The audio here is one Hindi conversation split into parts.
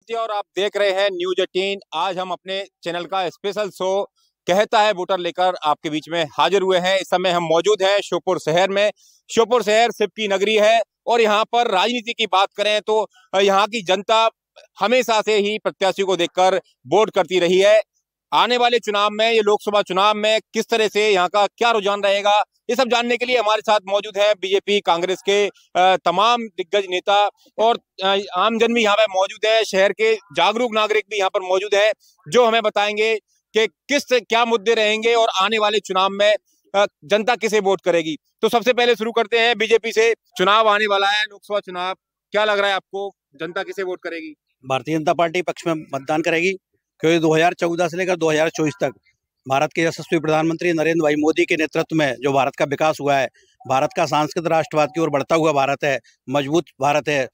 आदित्य और आप देख रहे हैं न्यूज 18। आज हम अपने चैनल का स्पेशल शो कहता है वोटर लेकर आपके बीच में हाजिर हुए हैं। इस समय हम मौजूद हैं श्योपुर शहर में। श्योपुर शहर शिव की नगरी है और यहाँ पर राजनीति की बात करें तो यहाँ की जनता हमेशा से ही प्रत्याशी को देखकर वोट करती रही है। आने वाले चुनाव में, ये लोकसभा चुनाव में किस तरह से यहाँ का क्या रुझान रहेगा, ये सब जानने के लिए हमारे साथ मौजूद है बीजेपी कांग्रेस के तमाम दिग्गज नेता और आमजन भी यहाँ पे मौजूद है। शहर के जागरूक नागरिक भी यहाँ पर मौजूद है जो हमें बताएंगे कि क्या मुद्दे रहेंगे और आने वाले चुनाव में जनता किसे वोट करेगी। तो सबसे पहले शुरू करते हैं बीजेपी से। चुनाव आने वाला है, लोकसभा चुनाव, क्या लग रहा है आपको, जनता किसे वोट करेगी? भारतीय जनता पार्टी पक्ष में मतदान करेगी, क्योंकि 2014 से लेकर 2024 तक भारत के यशस्वी प्रधानमंत्री नरेंद्र भाई मोदी के नेतृत्व में जो भारत का विकास हुआ है, भारत का सांस्कृतिक राष्ट्रवाद की ओर बढ़ता हुआ भारत है, मजबूत भारत है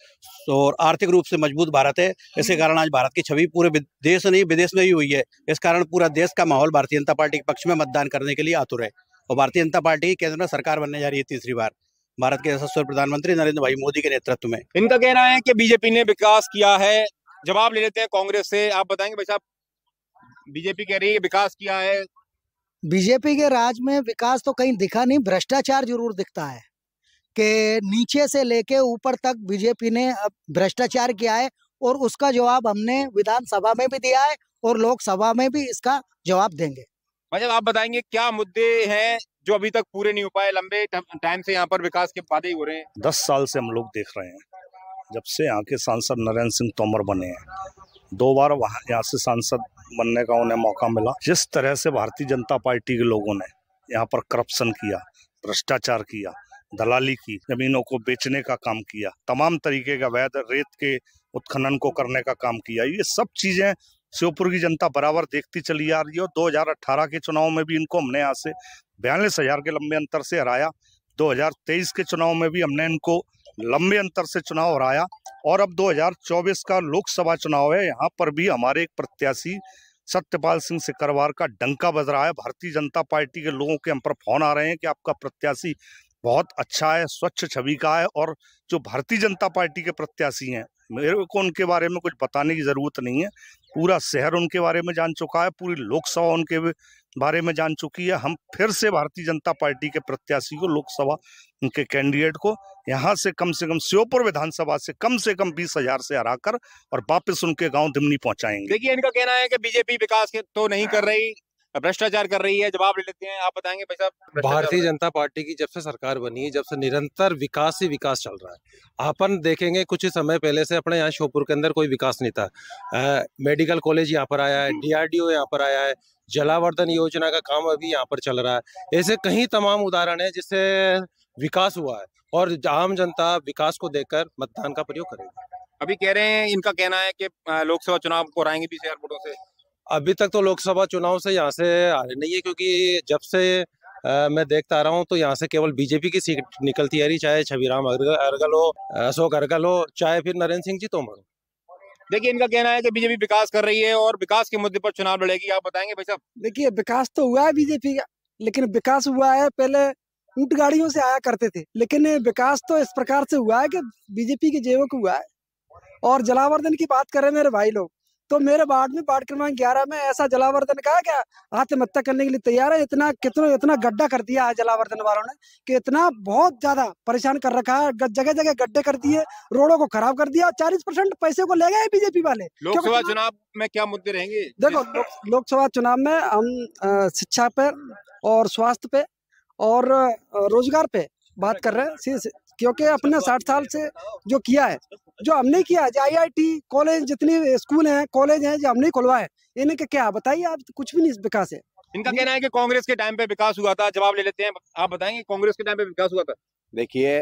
और आर्थिक रूप से मजबूत भारत है। इसी कारण आज भारत की छवि पूरे देश नहीं विदेश में भी हुई है। इस कारण पूरा देश का माहौल भारतीय जनता पार्टी के पक्ष में मतदान करने के लिए आतुर है और भारतीय जनता पार्टी की केंद्र में सरकार बनने जा रही है तीसरी बार भारत के यशस्वी प्रधानमंत्री नरेंद्र भाई मोदी के नेतृत्व में। इनका कहना है कि बीजेपी ने विकास किया है। जवाब ले लेते हैं कांग्रेस से, आप बताएंगे भाई साहब। बीजेपी कह रही है विकास किया है। बीजेपी के राज में विकास तो कहीं दिखा नहीं, भ्रष्टाचार जरूर दिखता है कि नीचे से लेके ऊपर तक बीजेपी ने भ्रष्टाचार किया है और उसका जवाब हमने विधानसभा में भी दिया है और लोकसभा में भी इसका जवाब देंगे। मतलब आप बताएंगे क्या मुद्दे हैं जो अभी तक पूरे नहीं हो पाए? लंबे टाइम से यहाँ पर विकास के वादे हो रहे हैं। 10 साल से हम लोग देख रहे हैं, जब से यहाँ के सांसद नरेंद्र सिंह तोमर बने हैं। 2 बार वहाँ यहाँ से सांसद बनने का उन्हें मौका मिला। जिस तरह से भारतीय जनता पार्टी के लोगों ने यहाँ पर करप्शन किया, भ्रष्टाचार किया, दलाली की, जमीनों को बेचने का काम किया, तमाम तरीके का वैध रेत के उत्खनन को करने का काम किया, ये सब चीजें श्योपुर की जनता बराबर देखती चली आ रही है। 2018 के चुनाव में भी इनको हमने यहाँ से 42,000 के लंबे अंतर से हराया। 2023 के चुनाव में भी हमने इनको लंबे अंतर से चुनाव हराया और अब 2024 का लोकसभा चुनाव है, यहाँ पर भी हमारे एक प्रत्याशी सत्यपाल सिंह सिकरवार का डंका बज रहा है। भारतीय जनता पार्टी के लोगों के हम पर फोन आ रहे हैं कि आपका प्रत्याशी बहुत अच्छा है, स्वच्छ छवि का है। और जो भारतीय जनता पार्टी के प्रत्याशी हैं, मेरे को उनके बारे में कुछ बताने की जरूरत नहीं है। पूरा शहर उनके बारे में जान चुका है, पूरी लोकसभा उनके बारे में जान चुकी है। हम फिर से भारतीय जनता पार्टी के प्रत्याशी को, लोकसभा उनके कैंडिडेट को यहाँ से कम श्योपुर विधानसभा से कम 20,000 से हराकर और वापस उनके गांव दिमनी पहुंचाएंगे। देखिए, इनका कहना है कि बीजेपी विकास के तो नहीं कर रही, भ्रष्टाचार कर रही है। जवाब ले लेते हैं, आप बताएंगे भाई साहब। भारतीय जनता पार्टी की जब से सरकार बनी है, जब से निरंतर विकास ही विकास चल रहा है। अपन देखेंगे कुछ ही समय पहले से अपने यहाँ श्योपुर के अंदर कोई विकास नहीं था। मेडिकल कॉलेज यहाँ पर आया है, DRDO यहाँ पर आया है, जलावर्धन योजना का काम अभी यहाँ पर चल रहा है। ऐसे कई तमाम उदाहरण है जिससे विकास हुआ है और आम जनता विकास को देखकर मतदान का प्रयोग करेगी। अभी कह रहे हैं, इनका कहना है कि लोकसभा चुनाव को हराएंगे 20,000 वोटों से। अभी तक तो लोकसभा चुनाव से यहाँ से हारे नहीं है, क्योंकि जब से मैं देखता आ रहा हूँ तो यहाँ से केवल बीजेपी की सीट निकलती आ रही, चाहे छविराम अर्गल हो, अशोक अर्गल हो, चाहे फिर नरेंद्र सिंह जी तोमर हो। देखिए, इनका कहना है कि बीजेपी विकास कर रही है और विकास के मुद्दे पर चुनाव लड़ेगी। आप बताएंगे भाई साहब। देखिए, विकास तो हुआ है बीजेपी का, लेकिन विकास हुआ है, पहले ऊंट गाड़ियों से आया करते थे, लेकिन विकास तो इस प्रकार से हुआ है कि बीजेपी के जेबों को हुआ है। और जलावर्धन की बात करें मेरे भाई लोग, तो मेरे वार्ड में, वार्ड क्रमांक 11 में ऐसा जलावर्धन का क्या आत्महत्या करने के लिए तैयार है। इतना गड्ढा कर दिया है जलावर्धन वालों ने कि इतना बहुत ज्यादा परेशान कर रखा है। जगह जगह गड्ढे कर दिए, रोडों को खराब कर दिया। 40% पैसे को ले गए बीजेपी वाले। लोकसभा चुनाव में क्या मुद्दे रहेंगे? देखो, लोकसभा चुनाव में हम शिक्षा पे और स्वास्थ्य पे और रोजगार पे बात कर रहे हैं, क्योंकि अपने 60 साल से जो किया है, जो हमने किया, जो IIT कॉलेज, जितनी स्कूल हैं, कॉलेज हैं, जो हमने खुलवाए, इन्हें क्या बताइए आप? कुछ भी नहीं विकास है। इनका कहना है कि कांग्रेस के टाइम पे विकास हुआ था। जवाब ले लेते हैं, आप बताएंगे कांग्रेस के टाइम पे विकास हुआ था। देखिए,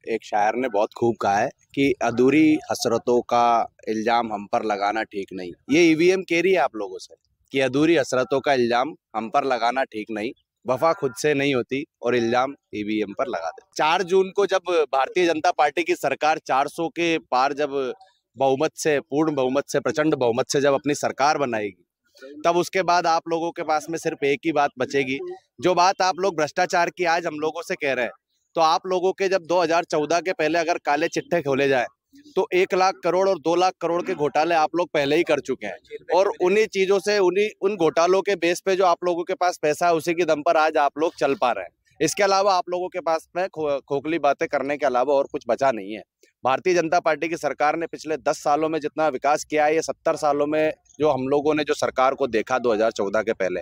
एक शायर ने बहुत खूब कहा है कि अधूरी हसरतों का इल्जाम हम पर लगाना ठीक नहीं। ये EVM कह रही है आप लोगों से कि अधूरी हसरतों का इल्जाम हम पर लगाना ठीक नहीं। वफा खुद से नहीं होती और इल्जाम EVM पर लगा दे। 4 जून को जब भारतीय जनता पार्टी की सरकार 400 के पार जब बहुमत से, पूर्ण बहुमत से, प्रचंड बहुमत से जब अपनी सरकार बनाएगी, तब उसके बाद आप लोगों के पास में सिर्फ एक ही बात बचेगी। जो बात आप लोग भ्रष्टाचार की आज हम लोगों से कह रहे हैं, तो आप लोगों के जब 2014 के पहले अगर काले चिट्ठे खोले जाए तो 1 लाख करोड़ और 2 लाख करोड़ के घोटाले आप लोग पहले ही कर चुके हैं और उन्हीं चीजों से उन घोटालों के बेस पे जो आप लोगों के पास पैसा है उसी के दम पर आज आप लोग चल पा रहे हैं। इसके अलावा आप लोगों के पास में खोखली बातें करने के अलावा और कुछ बचा नहीं है। भारतीय जनता पार्टी की सरकार ने पिछले 10 सालों में जितना विकास किया है, ये 70 सालों में जो हम लोगों ने जो सरकार को देखा 2014 के पहले,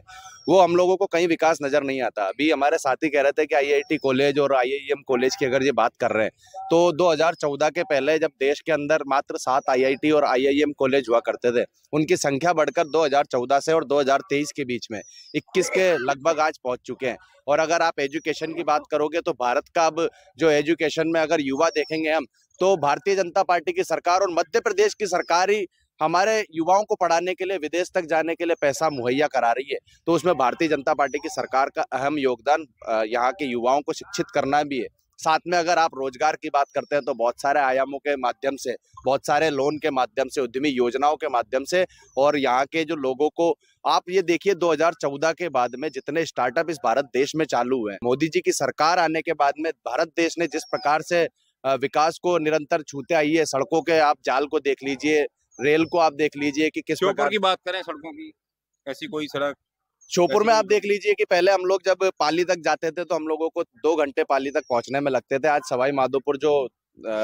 वो हम लोगों को कहीं विकास नजर नहीं आता। अभी हमारे साथी कह रहे थे कि IIT कॉलेज और IIM कॉलेज की अगर ये बात कर रहे हैं तो 2014 के पहले जब देश के अंदर मात्र 7 IIT और IIM कॉलेज हुआ करते थे, उनकी संख्या बढ़कर 2014 से और 2023 के बीच में 21 के लगभग आज पहुंच चुके हैं। और अगर आप एजुकेशन की बात करोगे तो भारत का अब जो एजुकेशन में अगर युवा देखेंगे हम, तो भारतीय जनता पार्टी की सरकार और मध्य प्रदेश की सरकार ही हमारे युवाओं को पढ़ाने के लिए, विदेश तक जाने के लिए पैसा मुहैया करा रही है। तो उसमें भारतीय जनता पार्टी की सरकार का अहम योगदान यहाँ के युवाओं को शिक्षित करना भी है। साथ में अगर आप रोजगार की बात करते हैं तो बहुत सारे आयामों के माध्यम से, बहुत सारे लोन के माध्यम से, उद्यमी योजनाओं के माध्यम से, और यहाँ के जो लोगों को आप ये देखिए 2014 के बाद में जितने स्टार्टअप इस भारत देश में चालू हुए हैं, मोदी जी की सरकार आने के बाद में भारत देश ने जिस प्रकार से विकास को निरंतर छूते आई है, सड़कों के आप जाल को देख लीजिए, रेल को आप देख लीजिए कि किस प्रकार की बात करें सड़कों की, ऐसी कोई सड़क श्योपुर में आप देख लीजिए कि पहले हम लोग जब पाली तक जाते थे तो हम लोगों को 2 घंटे पाली तक पहुंचने में लगते थे। आज सवाई माधोपुर जो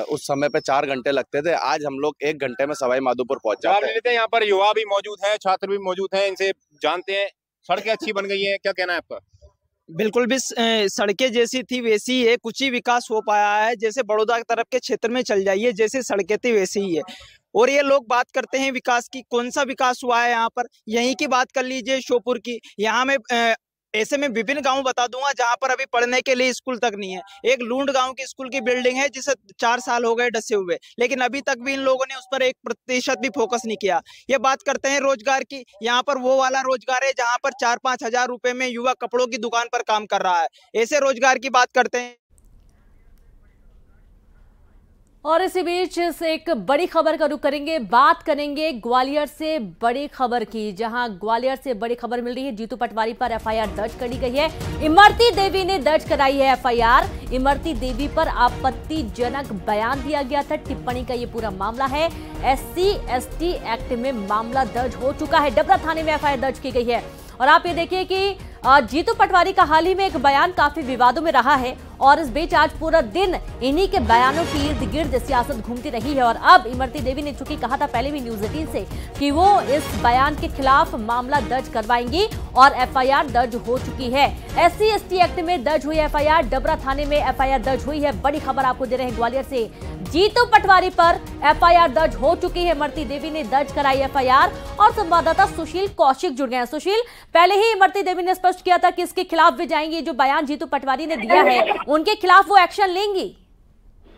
उस समय पे 4 घंटे लगते थे, आज हम लोग 1 घंटे में सवाई माधोपुर पहुंच जाते हैं। यहाँ पर युवा भी मौजूद है, छात्र भी मौजूद हैं, इनसे जानते हैं। सड़कें अच्छी बन गई हैं, क्या कहना है आपका? बिल्कुल भी सड़कें जैसी थी वैसी ही है, कुछ ही विकास हो पाया है। जैसे बड़ौदा की तरफ के क्षेत्र में चल जाइए, जैसे सड़कें थी वैसी ही है। और ये लोग बात करते हैं विकास की, कौन सा विकास हुआ है यहाँ पर? यहीं की बात कर लीजिए श्योपुर की। यहाँ में ऐसे में विभिन्न गांव बता दूंगा जहां पर अभी पढ़ने के लिए स्कूल तक नहीं है। एक लूंड गांव की स्कूल की बिल्डिंग है जिसे 4 साल हो गए डसे हुए, लेकिन अभी तक भी इन लोगों ने उस पर 1% भी फोकस नहीं किया। ये बात करते हैं रोजगार की, यहाँ पर वो वाला रोजगार है जहां पर 4-5 हजार रुपए में युवा कपड़ों की दुकान पर काम कर रहा है। ऐसे रोजगार की बात करते हैं। और इसी बीच से एक बड़ी खबर का रुख करेंगे, बात करेंगे ग्वालियर से बड़ी खबर की, जहां ग्वालियर से बड़ी खबर मिल रही है। जीतू पटवारी पर FIR दर्ज करी गई है। इमरती देवी ने दर्ज कराई है FIR। इमरती देवी पर आपत्तिजनक बयान दिया गया था, टिप्पणी का ये पूरा मामला है। SC/ST एक्ट में मामला दर्ज हो चुका है, डबरा थाने में FIR दर्ज की गई है। और आप ये देखिए कि जीतू पटवारी का हाल ही में एक बयान काफी विवादों में रहा है और इस बीच आज पूरा दिन इन्हीं के बयानों की इर्द गिर्द सियासत घूमती रही है। और अब इमरती देवी ने चूंकि कहा था पहले भी न्यूज़ 18 से कि वो इस बयान के खिलाफ मामला दर्ज करवाएंगी और FIR दर्ज हो चुकी है। SC/ST एक्ट में दर्ज हुई FIR, डबरा थाने में FIR दर्ज हुई है। बड़ी खबर आपको दे रहे हैं ग्वालियर से, जीतू पटवारी पर FIR दर्ज हो चुकी है। इमरती देवी ने दर्ज कराई FIR और संवाददाता सुशील कौशिक जुड़ गए हैं। सुशील, पहले ही इमरती देवी ने स्पष्ट किया था कि इसके खिलाफ भी जाएंगी, जो बयान जीतू पटवारी ने दिया है उनके खिलाफ वो एक्शन लेंगी।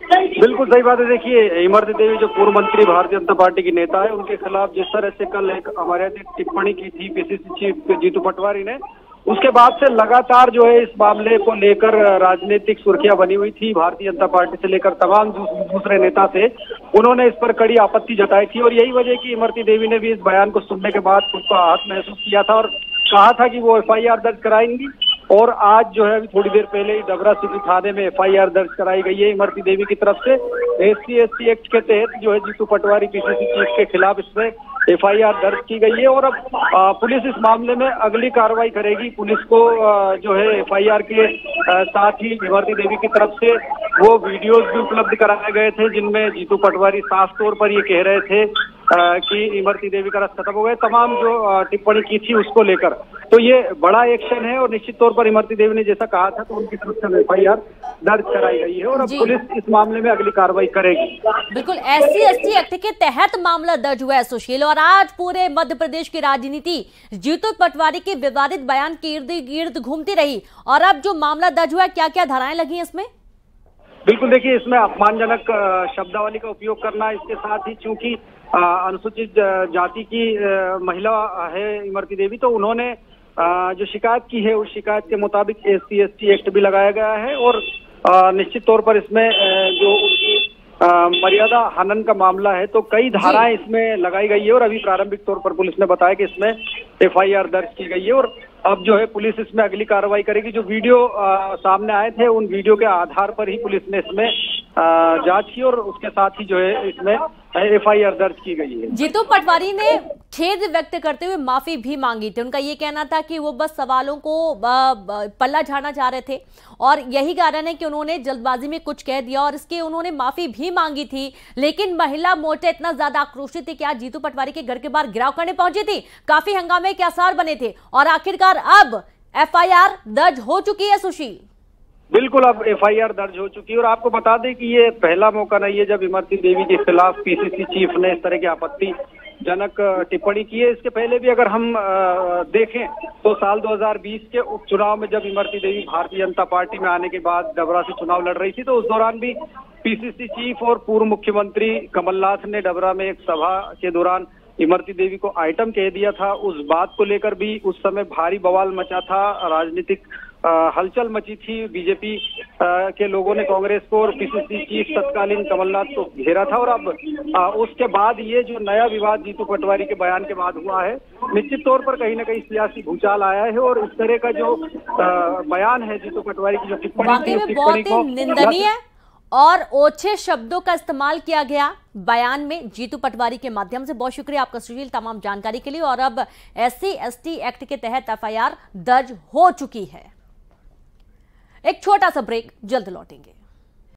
बिल्कुल सही बात है। देखिए, इमरती देवी जो पूर्व मंत्री भारतीय जनता पार्टी की नेता है, उनके खिलाफ जिस तरह से कल एक हमारे टिप्पणी की थी PCC चीफ जीतू पटवारी ने, उसके बाद से लगातार जो है इस मामले को लेकर राजनीतिक सुर्खियां बनी हुई थी। भारतीय जनता पार्टी से लेकर तमाम दूसरे नेता थे, उन्होंने इस पर कड़ी आपत्ति जताई थी और यही वजह की इमरती देवी ने भी इस बयान को सुनने के बाद खुद को आहत महसूस किया था और कहा था कि वो FIR दर्ज कराएंगी। और आज जो है अभी थोड़ी देर पहले ही डबरा सिटी थाने में FIR दर्ज कराई गई है इमरती देवी की तरफ से। SC/ST एक्ट के तहत जो है जीतू पटवारी PCC चीफ के खिलाफ इसमें FIR दर्ज की गई है और अब पुलिस इस मामले में अगली कार्रवाई करेगी। पुलिस को जो है FIR के साथ ही इमरती देवी की तरफ से वो वीडियोज भी उपलब्ध कराए गए थे जिनमें जीतू पटवारी साफ तौर पर ये कह रहे थे कि इमरती देवी का रस खत्म हो गया, तमाम जो टिप्पणी की थी उसको लेकर। तो ये बड़ा एक्शन है और निश्चित तौर पर इमरती देवी ने जैसा कहा था तो उनकी तरफ से FIR दर्ज कराई गई है और अब पुलिस इस मामले में अगली कार्रवाई करेगी। बिल्कुल, SC/ST एक्ट के तहत मामला दर्ज हुआ है सुशील। और आज पूरे मध्य प्रदेश की राजनीति जीतू पटवारी के विवादित बयान के इर्द गिर्द घूमती रही और अब जो मामला दर्ज हुआ है, क्या क्या धाराएं लगी हैं इसमें? बिल्कुल, देखिए इसमें अपमानजनक शब्दावली का उपयोग करना, इसके साथ ही चूंकि अनुसूचित जाति की महिला है इमरती देवी, तो उन्होंने जो शिकायत की है उस शिकायत के मुताबिक SC/ST एक्ट भी लगाया गया है और निश्चित तौर पर इसमें जो उनकी मर्यादा हनन का मामला है तो कई धाराएं इसमें लगाई गई है और अभी प्रारंभिक तौर पर पुलिस ने बताया कि इसमें FIR दर्ज की गई है और अब जो है पुलिस इसमें अगली कार्रवाई करेगी। जो वीडियो सामने आए थे उन वीडियो के आधार पर ही पुलिस ने इसमें जांच की और उसके साथ ही जो है इसमें FIR दर्ज की गई है। जीतू पटवारी ने खेद व्यक्त करते हुए माफी भी मांगी थी। उनका ये कहना था कि वो बस सवालों को पल्ला झाड़ना चाह रहे थे और यही कारण है कि उन्होंने जल्दबाजी में कुछ कह दिया और इसके उन्होंने माफी भी मांगी थी। लेकिन महिला मोर्चा इतना ज्यादा आक्रोशित थी कि आज जीतू पटवारी के घर के बाहर घेराव करने पहुंची थी। काफी हंगामे के आसार बने थे और आखिरकार अब FIR दर्ज हो चुकी है। सुशील, बिल्कुल, अब FIR दर्ज हो चुकी है और आपको बता दें कि ये पहला मौका नहीं है जब इमरती देवी के खिलाफ PCC चीफ ने इस तरह की आपत्तिजनक टिप्पणी की है। इसके पहले भी अगर हम देखें तो साल 2020 के उपचुनाव में जब इमरती देवी भारतीय जनता पार्टी में आने के बाद डबरा से चुनाव लड़ रही थी तो उस दौरान भी PCC चीफ और पूर्व मुख्यमंत्री कमलनाथ ने डबरा में एक सभा के दौरान इमरती देवी को आइटम कह दिया था। उस बात को लेकर भी उस समय भारी बवाल मचा था, राजनीतिक हलचल मची थी। बीजेपी के लोगों ने कांग्रेस को और PCC चीफ तत्कालीन कमलनाथ को घेरा था और अब उसके बाद ये जो नया विवाद जीतू पटवारी के बयान के बाद हुआ है, निश्चित तौर पर कहीं ना कहीं सियासी भूचाल आया है और इस तरह का जो बयान है जीतू पटवारी की जो टिप्पणी थी, बहुत ही निंदनीय है और ओछे शब्दों का इस्तेमाल किया गया बयान में जीतू पटवारी के माध्यम से। बहुत शुक्रिया आपका सुशील तमाम जानकारी के लिए। और अब SC ST एक्ट के तहत FIR दर्ज हो चुकी है। एक छोटा सा ब्रेक, जल्द लौटेंगे।